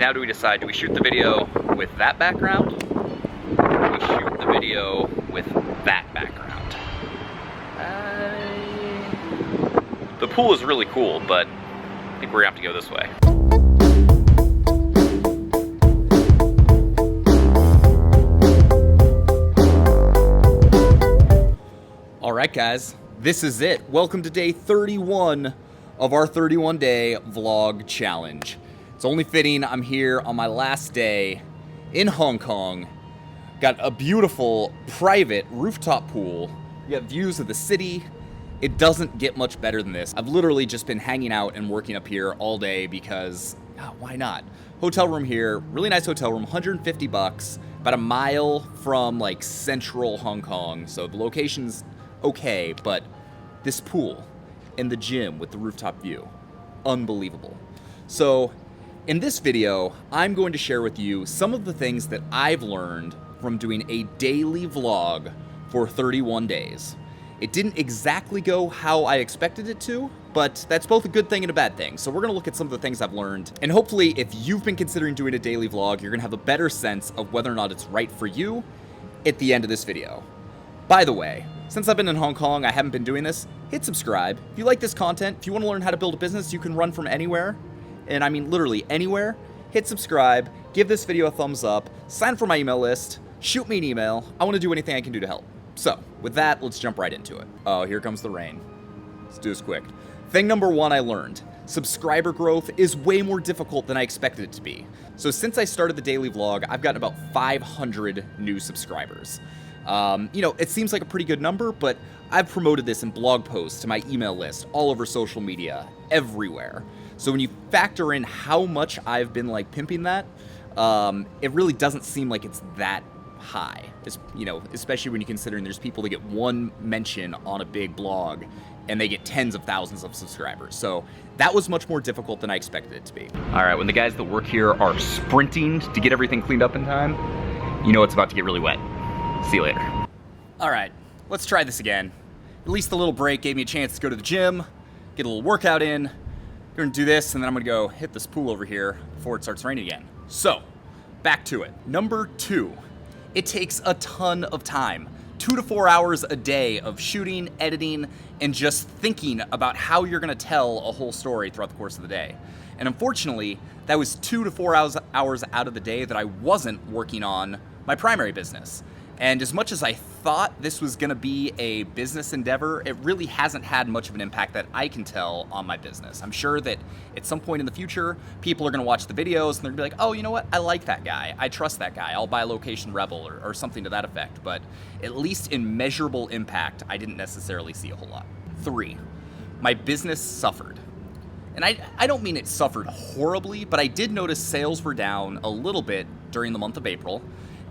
Now do we decide, do we shoot the video with that background? Or do we shoot the video with that background? The pool is really cool, but I think we're gonna have to go this way. All right, guys, this is it. Welcome to day 31 of our 31-day vlog challenge. It's only fitting I'm here on my last day in Hong Kong. Got a beautiful private rooftop pool. We got views of the city. It doesn't get much better than this. I've literally just been hanging out and working up here all day because, why not? Hotel room here, really nice hotel room, 150 bucks, about a mile from like central Hong Kong. So the location's okay, but this pool and the gym with the rooftop view, unbelievable. So in this video, I'm going to share with you some of the things that I've learned from doing a daily vlog for 31 days. It didn't exactly go how I expected it to, but that's both a good thing and a bad thing. So we're gonna look at some of the things I've learned. And hopefully, if you've been considering doing a daily vlog, you're gonna have a better sense of whether or not it's right for you at the end of this video. By the way, since I've been in Hong Kong, I haven't been doing this, hit subscribe. If you like this content, if you wanna learn how to build a business you can run from anywhere, and I mean literally anywhere, hit subscribe, give this video a thumbs up, sign up for my email list, shoot me an email. I wanna do anything I can do to help. So, with that, let's jump right into it. Oh, here comes the rain. Let's do this quick. Thing number one I learned, subscriber growth is way more difficult than I expected it to be. So since I started the daily vlog, I've gotten about 500 new subscribers. It seems like a pretty good number, but I've promoted this in blog posts to my email list, all over social media, everywhere. So when you factor in how much I've been like pimping that, it really doesn't seem like it's that high, especially when you consider there's people that get one mention on a big blog and they get tens of thousands of subscribers. So that was much more difficult than I expected it to be. All right, when the guys that work here are sprinting to get everything cleaned up in time, you know it's about to get really wet. See you later. All right, let's try this again. At least the little break gave me a chance to go to the gym, get a little workout in. I'm gonna do this and then I'm gonna go hit this pool over here before it starts raining again. So, back to it. Number two. It takes a ton of time, 2 to 4 hours a day of shooting, editing, and just thinking about how you're gonna tell a whole story throughout the course of the day. And unfortunately, that was 2 to 4 hours out of the day that I wasn't working on my primary business. And as much as I thought this was gonna be a business endeavor, it really hasn't had much of an impact that I can tell on my business. I'm sure that at some point in the future, people are gonna watch the videos and they're gonna be like, oh, you know what? I like that guy. I trust that guy. I'll buy Location Rebel or something to that effect. But at least in measurable impact, I didn't necessarily see a whole lot. 3, my business suffered. And I don't mean it suffered horribly, but I did notice sales were down a little bit during the month of April.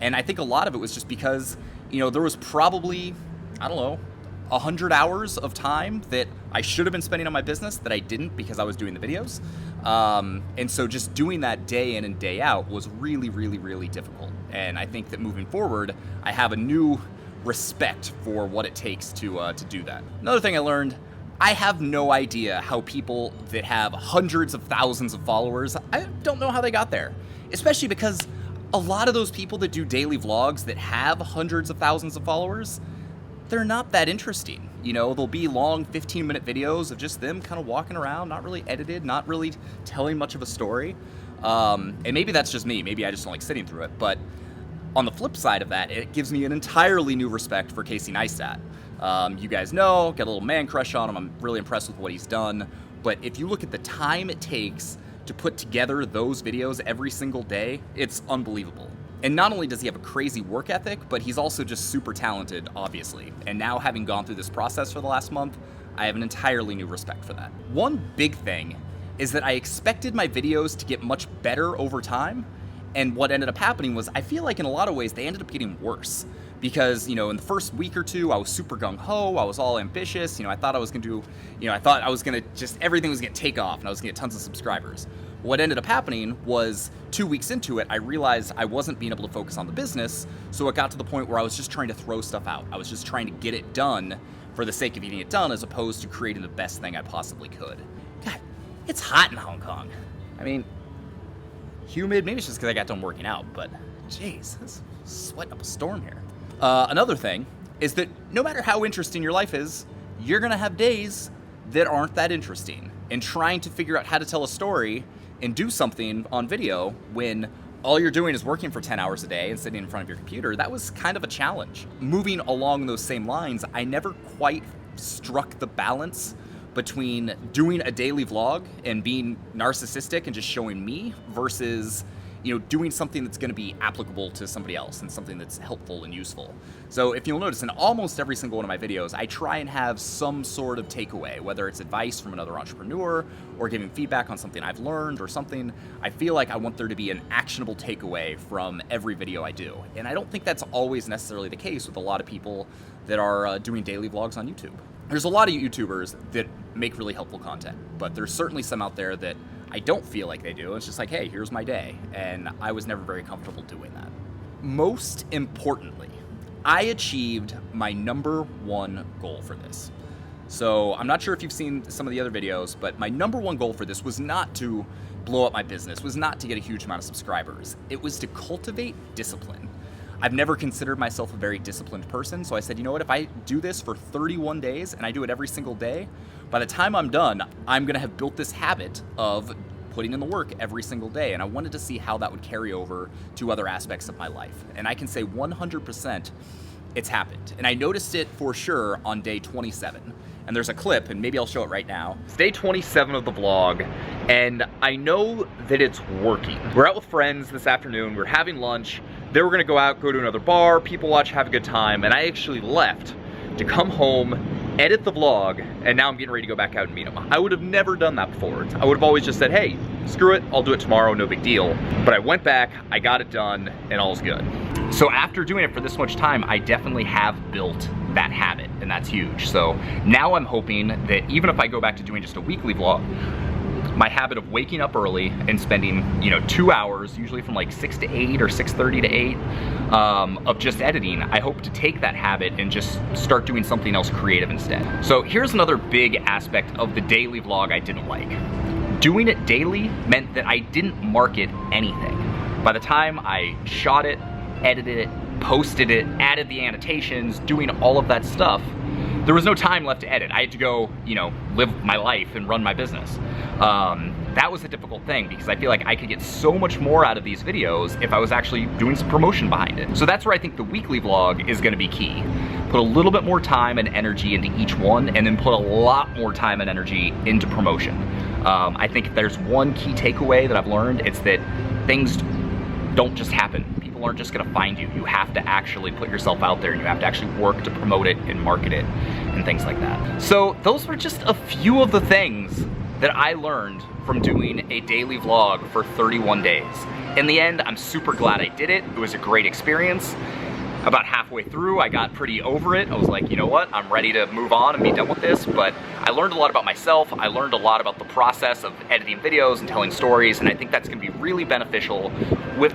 And I think a lot of it was just because, there was probably, 100 hours of time that I should have been spending on my business that I didn't because I was doing the videos. And so just doing that day in and day out was really, really, really difficult. And I think that moving forward, I have a new respect for what it takes to do that. Another thing I learned, I have no idea how people that have hundreds of thousands of followers, I don't know how they got there. Especially because a lot of those people that do daily vlogs that have hundreds of thousands of followers, they're not that interesting. They'll be long 15-minute videos of just them kind of walking around, not really edited, not really telling much of a story. And maybe that's just me. Maybe I just don't like sitting through it. But on the flip side of that, it gives me an entirely new respect for Casey Neistat. You guys know, got a little man crush on him. I'm really impressed with what he's done. But if you look at the time it takes to put together those videos every single day, it's unbelievable. And not only does he have a crazy work ethic, but he's also just super talented, obviously. And now having gone through this process for the last month, I have an entirely new respect for that. One big thing is that I expected my videos to get much better over time, and what ended up happening was I feel like in a lot of ways they ended up getting worse. Because, in the first week or two, I was super gung-ho, I was all ambitious, I thought I was gonna just, everything was gonna take off and I was gonna get tons of subscribers. What ended up happening was 2 weeks into it, I realized I wasn't being able to focus on the business, so it got to the point where I was just trying to throw stuff out. I was just trying to get it done for the sake of getting it done as opposed to creating the best thing I possibly could. God, it's hot in Hong Kong. I mean, humid. Maybe it's just because I got done working out, but jeez, it's sweating up a storm here. Another thing is that no matter how interesting your life is, you're gonna have days that aren't that interesting. And trying to figure out how to tell a story and do something on video when all you're doing is working for 10 hours a day and sitting in front of your computer, that was kind of a challenge. Moving along those same lines, I never quite struck the balance between doing a daily vlog and being narcissistic and just showing me versus, you know, doing something that's going to be applicable to somebody else and something that's helpful and useful. So if you'll notice, in almost every single one of my videos, I try and have some sort of takeaway, whether it's advice from another entrepreneur or giving feedback on something I've learned or something. I feel like I want there to be an actionable takeaway from every video I do. And I don't think that's always necessarily the case with a lot of people that are doing daily vlogs on YouTube. There's a lot of YouTubers that make really helpful content, but there's certainly some out there that I don't feel like they do. It's just like, hey, here's my day. And I was never very comfortable doing that. Most importantly, I achieved my #1 goal for this. So I'm not sure if you've seen some of the other videos, but my #1 goal for this was not to blow up my business, was not to get a huge amount of subscribers. It was to cultivate discipline. I've never considered myself a very disciplined person, so I said, you know what, if I do this for 31 days and I do it every single day, by the time I'm done, I'm gonna have built this habit of putting in the work every single day, and I wanted to see how that would carry over to other aspects of my life. And I can say 100% it's happened. And I noticed it for sure on day 27. And there's a clip, and maybe I'll show it right now. It's day 27 of the vlog, and I know that it's working. We're out with friends this afternoon, we're having lunch, then we're gonna go out, go to another bar, people watch, have a good time, and I actually left to come home, edit the vlog, and now I'm getting ready to go back out and meet them. I would have never done that before. I would have always just said, hey, screw it, I'll do it tomorrow, no big deal. But I went back, I got it done, and all's good. So after doing it for this much time, I definitely have built that habit, and that's huge. So now I'm hoping that even if I go back to doing just a weekly vlog, my habit of waking up early and spending, 2 hours, usually from like 6 to 8 or 6:30 to 8, of just editing, I hope to take that habit and just start doing something else creative instead. So here's another big aspect of the daily vlog I didn't like. Doing it daily meant that I didn't market anything. By the time I shot it, edited it, posted it, added the annotations, doing all of that stuff, there was no time left to edit. I had to go, live my life and run my business. That was a difficult thing because I feel like I could get so much more out of these videos if I was actually doing some promotion behind it. So that's where I think the weekly vlog is gonna be key. Put a little bit more time and energy into each one, and then put a lot more time and energy into promotion. I think if there's one key takeaway that I've learned, it's that things don't just happen. People aren't just gonna find you. You have to actually put yourself out there, and you have to actually work to promote it and market it and things like that. So those were just a few of the things that I learned from doing a daily vlog for 31 days. In the end, I'm super glad I did it. It was a great experience. About halfway through, I got pretty over it. I was like, you know what? I'm ready to move on and be done with this, but I learned a lot about myself. I learned a lot about the process of editing videos and telling stories, and I think that's gonna be really beneficial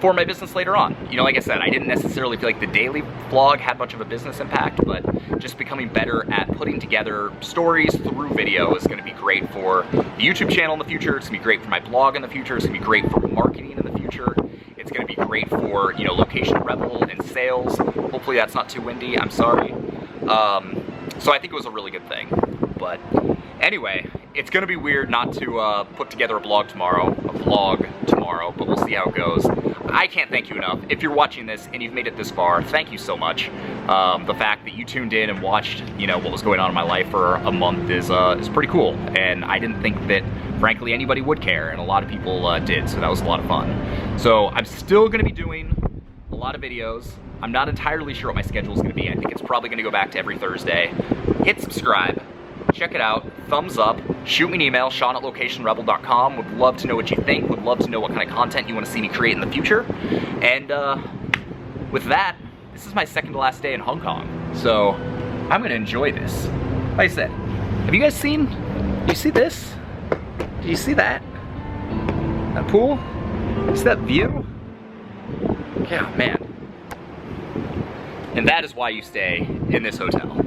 for my business later on. Like I said, I didn't necessarily feel like the daily vlog had much of a business impact, but just becoming better at putting together stories through video is gonna be great for the YouTube channel in the future. It's gonna be great for my blog in the future. It's gonna be great for marketing in the future. It's gonna be great for, Location Rebel and sales. Hopefully that's not too windy, I'm sorry. So I think it was a really good thing. But anyway, it's gonna be weird not to put together a vlog tomorrow, but we'll see how it goes. I can't thank you enough. If you're watching this and you've made it this far, thank you so much. The fact that you tuned in and watched, what was going on in my life for a month is pretty cool. And I didn't think that, frankly, anybody would care, and a lot of people did, so that was a lot of fun. So I'm still gonna be doing a lot of videos. I'm not entirely sure what my schedule is gonna be. I think it's probably gonna go back to every Thursday. Hit subscribe, check it out, thumbs up, shoot me an email, sean@locationrebel.com. Would love to know what you think, would love to know what kind of content you wanna see me create in the future. And with that, this is my second to last day in Hong Kong. So I'm gonna enjoy this. Like I said, have you guys seen, you see this? Did you see that? That pool? You see that view? Yeah, man. And that is why you stay in this hotel.